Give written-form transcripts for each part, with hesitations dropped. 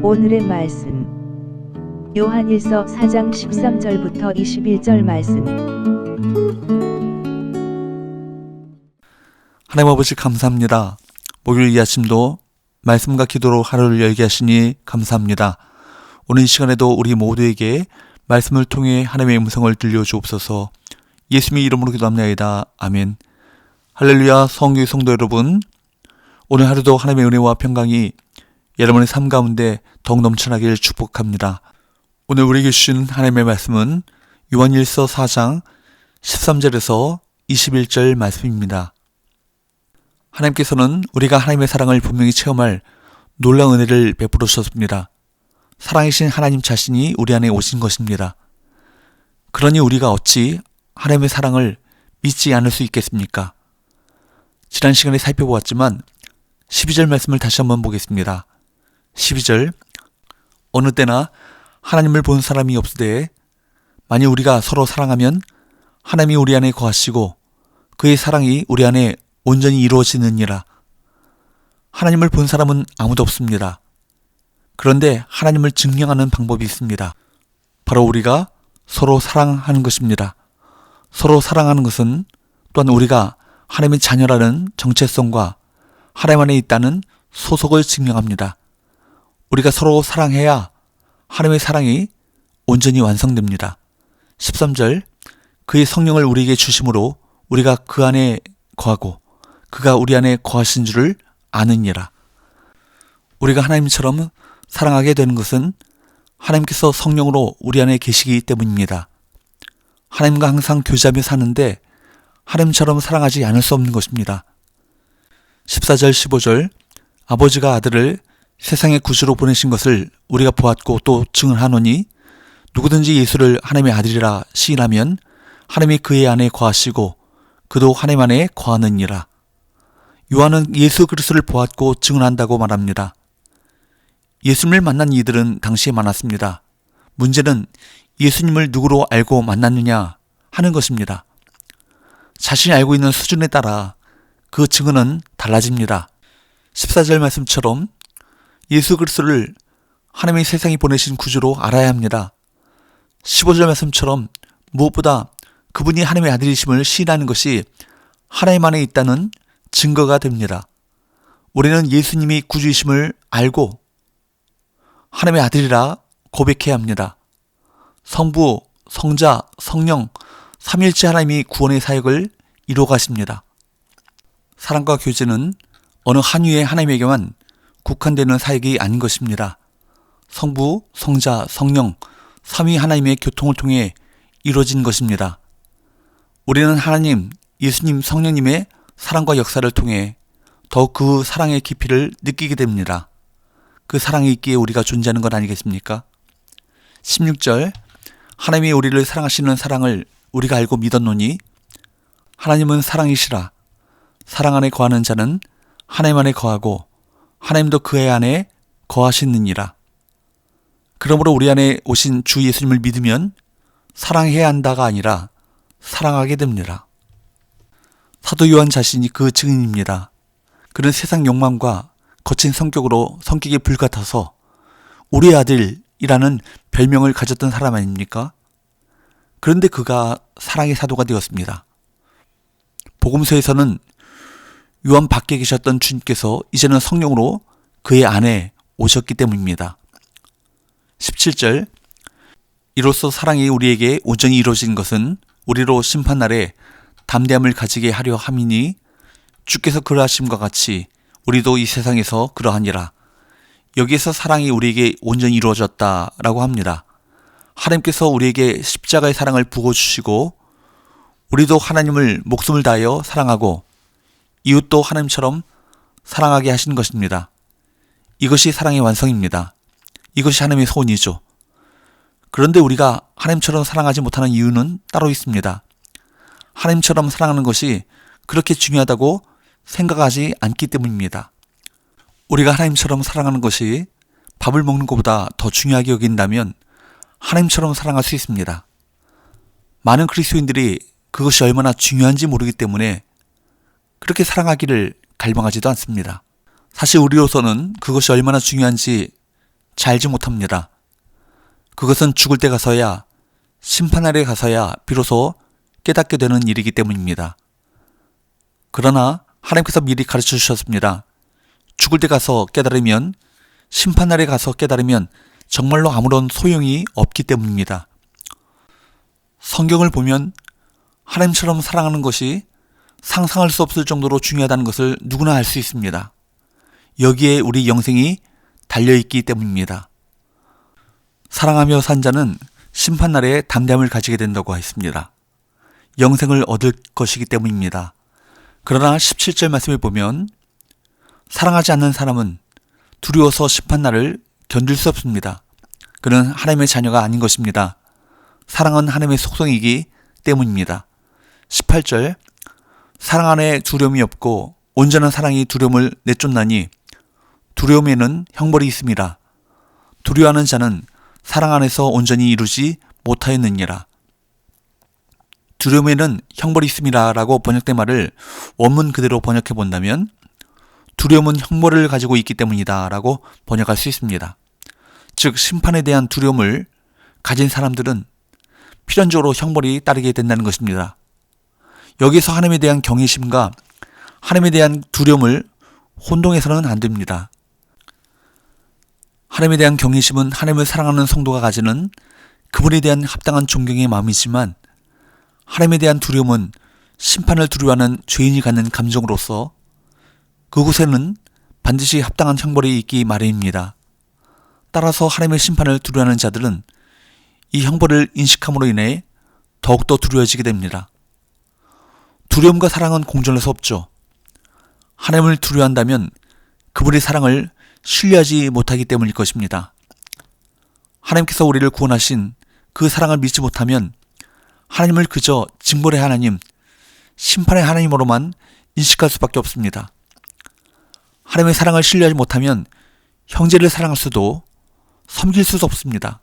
오늘의 말씀 요한일서 4장 13절부터 21절 말씀. 하나님 아버지 감사합니다. 목요일 이 아침도 말씀과 기도로 하루를 열게 하시니 감사합니다. 오늘 이 시간에도 우리 모두에게 말씀을 통해 하나님의 음성을 들려주옵소서. 예수님의 이름으로 기도합니다. 아멘. 할렐루야. 성교회 성도 여러분, 오늘 하루도 하나님의 은혜와 평강이 여러분의 삶 가운데 더욱 넘쳐나길 축복합니다. 오늘 우리에게 주신 하나님의 말씀은 요한일서 4장 13절에서 21절 말씀입니다. 하나님께서는 우리가 하나님의 사랑을 분명히 체험할 놀라운 은혜를 베풀어 주셨습니다. 사랑이신 하나님 자신이 우리 안에 오신 것입니다. 그러니 우리가 어찌 하나님의 사랑을 믿지 않을 수 있겠습니까? 지난 시간에 살펴보았지만 12절 말씀을 다시 한번 보겠습니다. 12절, 어느 때나 하나님을 본 사람이 없으되 만일 우리가 서로 사랑하면 하나님이 우리 안에 거하시고 그의 사랑이 우리 안에 온전히 이루어지느니라. 하나님을 본 사람은 아무도 없습니다. 그런데 하나님을 증명하는 방법이 있습니다. 바로 우리가 서로 사랑하는 것입니다. 서로 사랑하는 것은 또한 우리가 하나님의 자녀라는 정체성과 하나님 안에 있다는 소속을 증명합니다. 우리가 서로 사랑해야 하나님의 사랑이 온전히 완성됩니다. 13절, 그의 성령을 우리에게 주심으로 우리가 그 안에 거하고 그가 우리 안에 거하신 줄을 아느니라. 우리가 하나님처럼 사랑하게 되는 것은 하나님께서 성령으로 우리 안에 계시기 때문입니다. 하나님과 항상 교제하며 사는데 하나님처럼 사랑하지 않을 수 없는 것입니다. 14절 15절, 아버지가 아들을 세상의 구주로 보내신 것을 우리가 보았고 또 증언하노니 누구든지 예수를 하나님의 아들이라 시인하면 하나님이 그의 안에 거하시고 그도 하나님 안에 거하느니라. 요한은 예수 그리스도를 보았고 증언한다고 말합니다. 예수님을 만난 이들은 당시에 많았습니다. 문제는 예수님을 누구로 알고 만났느냐 하는 것입니다. 자신이 알고 있는 수준에 따라 그 증언은 달라집니다. 14절 말씀처럼 예수 그리스도를 하나님의 세상에 보내신 구주로 알아야 합니다. 15절 말씀처럼 무엇보다 그분이 하나님의 아들이심을 시인하는 것이 하나님 안에 있다는 증거가 됩니다. 우리는 예수님이 구주이심을 알고 하나님의 아들이라 고백해야 합니다. 성부, 성자, 성령, 삼위일체 하나님이 구원의 사역을 이루어 가십니다. 사랑과 교제는 어느 한위의 하나님에게만 국한되는 사역이 아닌 것입니다. 성부, 성자, 성령, 삼위 하나님의 교통을 통해 이루어진 것입니다. 우리는 하나님, 예수님, 성령님의 사랑과 역사를 통해 더욱 그 사랑의 깊이를 느끼게 됩니다. 그 사랑이 있기에 우리가 존재하는 것 아니겠습니까? 16절, 하나님이 우리를 사랑하시는 사랑을 우리가 알고 믿었노니 하나님은 사랑이시라. 사랑 안에 거하는 자는 하나님 안에 거하고 하나님도 그의 안에 거하시느니라. 그러므로 우리 안에 오신 주 예수님을 믿으면 사랑해야 한다가 아니라 사랑하게 됩니다. 사도 요한 자신이 그 증인입니다. 그는 세상 욕망과 거친 성격이 불같아서 우리의 아들이라는 별명을 가졌던 사람 아닙니까? 그런데 그가 사랑의 사도가 되었습니다. 복음서에서는 요한 밖에 계셨던 주님께서 이제는 성령으로 그의 안에 오셨기 때문입니다. 17절, 이로써 사랑이 우리에게 온전히 이루어진 것은 우리로 심판날에 담대함을 가지게 하려 함이니 주께서 그러하심과 같이 우리도 이 세상에서 그러하니라. 여기에서 사랑이 우리에게 온전히 이루어졌다라고 합니다. 하나님께서 우리에게 십자가의 사랑을 부어주시고 우리도 하나님을 목숨을 다하여 사랑하고 이웃도 하나님처럼 사랑하게 하신 것입니다. 이것이 사랑의 완성입니다. 이것이 하나님의 소원이죠. 그런데 우리가 하나님처럼 사랑하지 못하는 이유는 따로 있습니다. 하나님처럼 사랑하는 것이 그렇게 중요하다고 생각하지 않기 때문입니다. 우리가 하나님처럼 사랑하는 것이 밥을 먹는 것보다 더 중요하게 여긴다면 하나님처럼 사랑할 수 있습니다. 많은 그리스도인들이 그것이 얼마나 중요한지 모르기 때문에 그렇게 사랑하기를 갈망하지도 않습니다. 사실 우리로서는 그것이 얼마나 중요한지 잘 알지 못합니다. 그것은 죽을 때 가서야, 심판날에 가서야 비로소 깨닫게 되는 일이기 때문입니다. 그러나 하나님께서 미리 가르쳐 주셨습니다. 죽을 때 가서 깨달으면, 심판날에 가서 깨달으면 정말로 아무런 소용이 없기 때문입니다. 성경을 보면 하나님처럼 사랑하는 것이 상상할 수 없을 정도로 중요하다는 것을 누구나 알 수 있습니다. 여기에 우리 영생이 달려있기 때문입니다. 사랑하며 산 자는 심판날에 담대함을 가지게 된다고 했습니다. 영생을 얻을 것이기 때문입니다. 그러나 17절 말씀을 보면 사랑하지 않는 사람은 두려워서 심판날을 견딜 수 없습니다. 그는 하나님의 자녀가 아닌 것입니다. 사랑은 하나님의 속성이기 때문입니다. 18절 사랑 안에 두려움이 없고 온전한 사랑이 두려움을 내쫓나니 두려움에는 형벌이 있습니다. 두려워하는 자는 사랑 안에서 온전히 이루지 못하였느니라. 두려움에는 형벌이 있습니다 라고 번역된 말을 원문 그대로 번역해 본다면 두려움은 형벌을 가지고 있기 때문이다 라고 번역할 수 있습니다. 즉 심판에 대한 두려움을 가진 사람들은 필연적으로 형벌이 따르게 된다는 것입니다. 여기서 하나님에 대한 경외심과 하나님에 대한 두려움을 혼동해서는 안 됩니다. 하나님에 대한 경외심은 하나님을 사랑하는 성도가 가지는 그분에 대한 합당한 존경의 마음이지만 하나님에 대한 두려움은 심판을 두려워하는 죄인이 갖는 감정으로서 그곳에는 반드시 합당한 형벌이 있기 마련입니다. 따라서 하나님의 심판을 두려워하는 자들은 이 형벌을 인식함으로 인해 더욱더 두려워지게 됩니다. 두려움과 사랑은 공존할 수 없죠. 하나님을 두려워한다면 그분의 사랑을 신뢰하지 못하기 때문일 것입니다. 하나님께서 우리를 구원하신 그 사랑을 믿지 못하면 하나님을 그저 징벌의 하나님, 심판의 하나님으로만 인식할 수밖에 없습니다. 하나님의 사랑을 신뢰하지 못하면 형제를 사랑할 수도 섬길 수도 없습니다.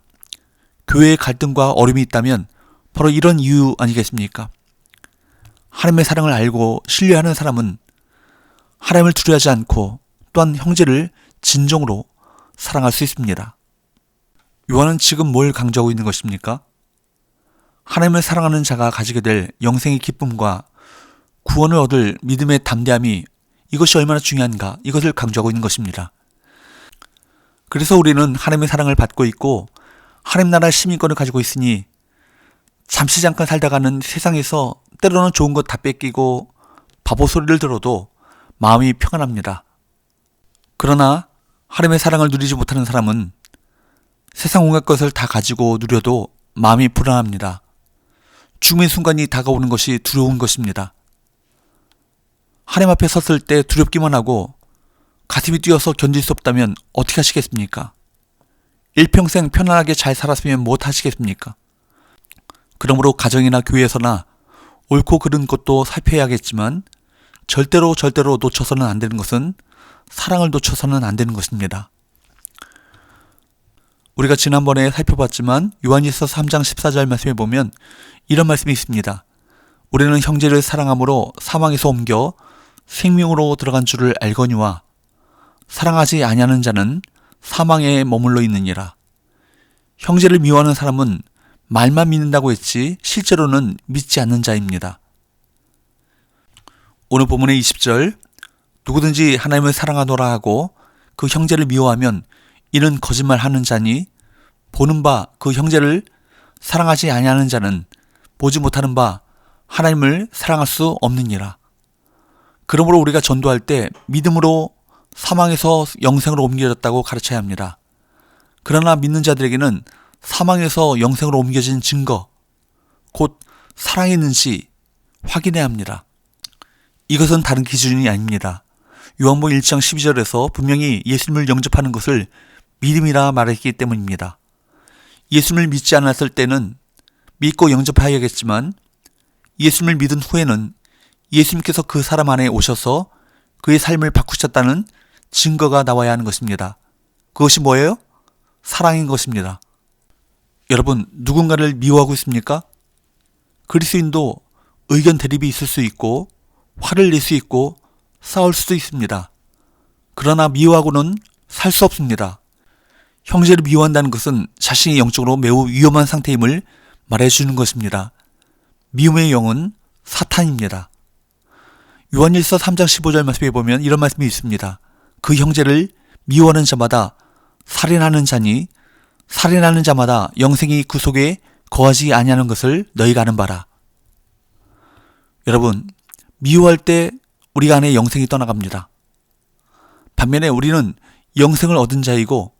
교회에 갈등과 어려움이 있다면 바로 이런 이유 아니겠습니까? 하나님의 사랑을 알고 신뢰하는 사람은 하나님을 두려워하지 않고 또한 형제를 진정으로 사랑할 수 있습니다. 요한은 지금 뭘 강조하고 있는 것입니까? 하나님을 사랑하는 자가 가지게 될 영생의 기쁨과 구원을 얻을 믿음의 담대함이 이것이 얼마나 중요한가 이것을 강조하고 있는 것입니다. 그래서 우리는 하나님의 사랑을 받고 있고 하나님 나라 시민권을 가지고 있으니 잠시 잠깐 살다가는 세상에서 때로는 좋은 것 다 뺏기고 바보 소리를 들어도 마음이 평안합니다. 그러나 하나님의 사랑을 누리지 못하는 사람은 세상 온갖 것을 다 가지고 누려도 마음이 불안합니다. 죽음의 순간이 다가오는 것이 두려운 것입니다. 하나님 앞에 섰을 때 두렵기만 하고 가슴이 뛰어서 견딜 수 없다면 어떻게 하시겠습니까? 일평생 편안하게 잘 살았으면 무엇 하시겠습니까? 그러므로 가정이나 교회에서나 옳고 그른 것도 살펴야겠지만 절대로 놓쳐서는 안 되는 것은 사랑을 놓쳐서는 안 되는 것입니다. 우리가 지난번에 살펴봤지만 요한일서 3장 14절 말씀에 보면 이런 말씀이 있습니다. 우리는 형제를 사랑함으로 사망에서 옮겨 생명으로 들어간 줄을 알거니와 사랑하지 아니하는 자는 사망에 머물러 있느니라. 형제를 미워하는 사람은 말만 믿는다고 했지 실제로는 믿지 않는 자입니다. 오늘 본문의 20절 누구든지 하나님을 사랑하노라 하고 그 형제를 미워하면 이는 거짓말하는 자니 보는 바 그 형제를 사랑하지 아니하는 자는 보지 못하는 바 하나님을 사랑할 수 없느니라. 그러므로 우리가 전도할 때 믿음으로 사망에서 영생으로 옮겨졌다고 가르쳐야 합니다. 그러나 믿는 자들에게는 사망에서 영생으로 옮겨진 증거, 곧 사랑이 있는지 확인해야 합니다. 이것은 다른 기준이 아닙니다. 요한복음 1장 12절에서 분명히 예수님을 영접하는 것을 믿음이라 말했기 때문입니다. 예수님을 믿지 않았을 때는 믿고 영접해야겠지만 예수님을 믿은 후에는 예수님께서 그 사람 안에 오셔서 그의 삶을 바꾸셨다는 증거가 나와야 하는 것입니다. 그것이 뭐예요? 사랑인 것입니다. 여러분, 누군가를 미워하고 있습니까? 그리스도인도 의견 대립이 있을 수 있고 화를 낼 수 있고 싸울 수도 있습니다. 그러나 미워하고는 살 수 없습니다. 형제를 미워한다는 것은 자신이 영적으로 매우 위험한 상태임을 말해주는 것입니다. 미움의 영은 사탄입니다. 요한일서 3장 15절 말씀에 보면 이런 말씀이 있습니다. 그 형제를 미워하는 자마다 살인하는 자니 살인하는 자마다 영생이 그 속에 거하지 아니하는 것을 너희가 아는 바라. 여러분, 미워할 때 우리가 안에 영생이 떠나갑니다. 반면에 우리는 영생을 얻은 자이고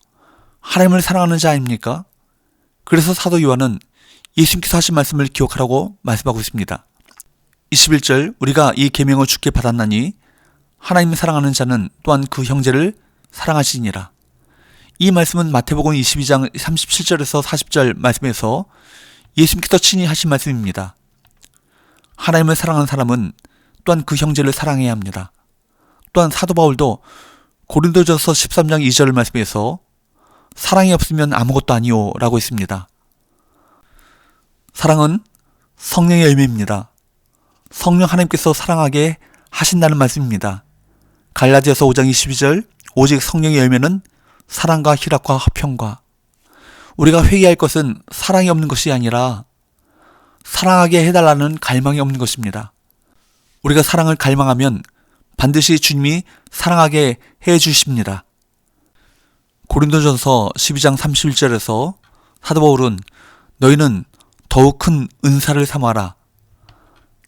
하나님을 사랑하는 자 아닙니까? 그래서 사도 요한은 예수님께서 하신 말씀을 기억하라고 말씀하고 있습니다. 21절 우리가 이 계명을 주께 받았나니 하나님을 사랑하는 자는 또한 그 형제를 사랑하시니라. 이 말씀은 마태복음 22장 37절에서 40절 말씀에서 예수님께서 친히 하신 말씀입니다. 하나님을 사랑하는 사람은 또한 그 형제를 사랑해야 합니다. 또한 사도 바울도 고린도전서 13장 2절 말씀에서 사랑이 없으면 아무것도 아니오 라고 했습니다. 사랑은 성령의 열매입니다. 성령 하나님께서 사랑하게 하신다는 말씀입니다. 갈라디아서 5장 22절 오직 성령의 열매는 사랑과 희락과 화평과. 우리가 회개할 것은 사랑이 없는 것이 아니라 사랑하게 해달라는 갈망이 없는 것입니다. 우리가 사랑을 갈망하면 반드시 주님이 사랑하게 해주십니다. 고린도전서 12장 31절에서 사도 바울은 너희는 더욱 큰 은사를 삼아라.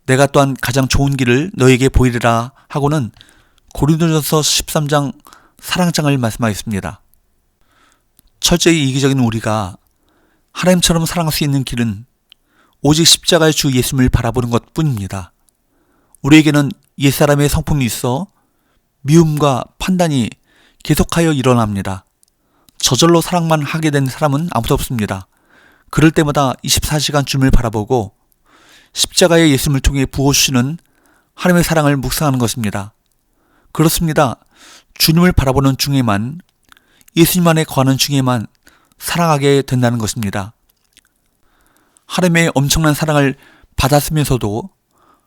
내가 또한 가장 좋은 길을 너에게 보이리라 하고는 고린도전서 13장 사랑장을 말씀하였습니다. 철저히 이기적인 우리가 하나님처럼 사랑할 수 있는 길은 오직 십자가의 주 예수님을 바라보는 것 뿐입니다. 우리에게는 옛사람의 성품이 있어 미움과 판단이 계속하여 일어납니다. 저절로 사랑만 하게 된 사람은 아무도 없습니다. 그럴 때마다 24시간 주님을 바라보고 십자가의 예수님을 통해 부어주시는 하나님의 사랑을 묵상하는 것입니다. 그렇습니다. 주님을 바라보는 중에만, 예수님 안에 거하는 중에만 사랑하게 된다는 것입니다. 하나님의 엄청난 사랑을 받았으면서도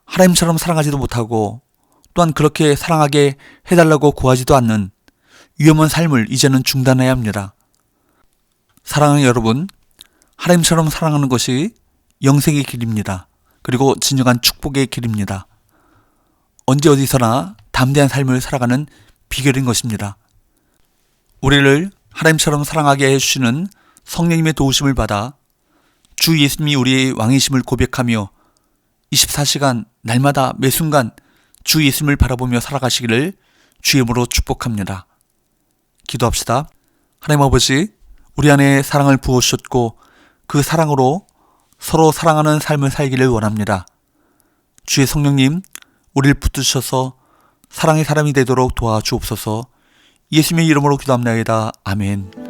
하나님처럼 사랑하지도 못하고 또한 그렇게 사랑하게 해달라고 구하지도 않는 위험한 삶을 이제는 중단해야 합니다. 사랑하는 여러분, 하나님처럼 사랑하는 것이 영생의 길입니다. 그리고 진정한 축복의 길입니다. 언제 어디서나 담대한 삶을 살아가는 비결인 것입니다. 우리를 하나님처럼 사랑하게 해주시는 성령님의 도우심을 받아 주 예수님이 우리의 왕이심을 고백하며 24시간 날마다 매 순간 주 예수님을 바라보며 살아가시기를 주의 이름으로 축복합니다. 기도합시다. 하나님 아버지, 우리 안에 사랑을 부어주셨고 그 사랑으로 서로 사랑하는 삶을 살기를 원합니다. 주의 성령님, 우리를 붙드셔서 사랑의 사람이 되도록 도와주옵소서. 예수님의 이름으로 기도합나이다. 아멘.